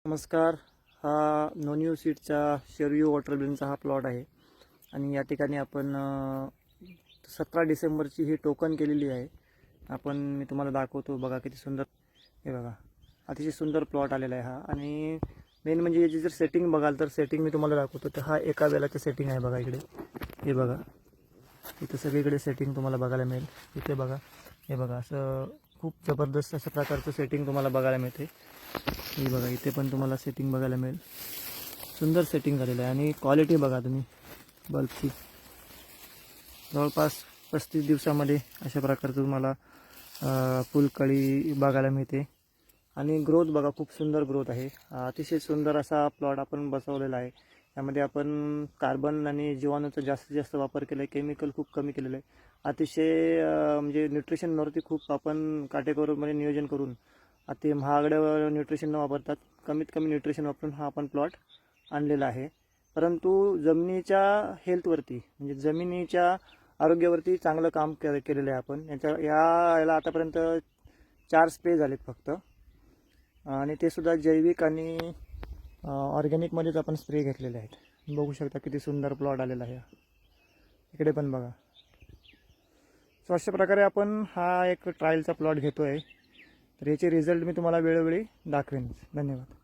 नमस्कार. हा नोन्यू सीडचा शेरयू वॉटर बिनचा हा प्लॉट आहे आणि या ठिकाणी आपण 17 डिसेंबरची ही टोकन केलेली आहे. मी तुम्हाला दाखवतो. बघा किती सुंदर, हे बघा अतिशय सुंदर प्लॉट आलेला आहे हा. आणि मेन म्हणजे याची जर सेटिंग बघाल तर सेटिंग मी तुम्हाला दाखवतो. तर हा एका वेळेचं सेटिंग आहे. बघा इकडे, हे बघा इथं सगळीकडे सेटिंग तुम्हाला बघायला मिळेल. इथे बघा, हे बघा असं खूप जबरदस्त अशा प्रकारचं सेटिंग तुम्हाला बघायला मिळते. हे बघा इथे पण तुम्हाला सेटिंग बघायला मिळेल. सुंदर सेटिंग झालेलं आहे आणि क्वालिटी बघा तुम्ही बल्बची. जवळपास 35 दिवसामध्ये अशा प्रकारचं तुम्हाला फुलकळी बघायला मिळते. आणि ग्रोथ बघा, खूप सुंदर ग्रोथ आहे. अतिशय सुंदर असा प्लॉट आपण बसवलेला आहे. त्यामध्ये आपण कार्बन आणि जीवाणूचा जास्तीत जास्त वापर केला आहे. केमिकल खूप कमी केलेलं आहे. अतिशय म्हणजे न्यूट्रिशनवरती खूप आपण काटेकोरपणे नियोजन करून अति महागड्या न्यूट्रिशन न वापरतात कमीत कमी न्यूट्रिशन वापरून हा आपण प्लॉट आणलेला आहे. परंतु जमिनीच्या हेल्थवरती म्हणजे जमिनीच्या आरोग्यावरती चांगलं काम केलेलं आहे आपण. याला आतापर्यंत 4 स्प्रे झालेत फक्त, आणि ते सुद्धा जैविक आणि ऑर्गॅनिकमध्येच आपण स्प्रे घेतलेले आहेत. बघू शकता किती सुंदर प्लॉट आलेला आहे. इकडे पण बघा. सो अशा प्रकारे आपण हा एक ट्रायलचा प्लॉट घेतो आहे. तर याचे रिझल्ट मी तुम्हाला वेळोवेळी दाखवेन. धन्यवाद.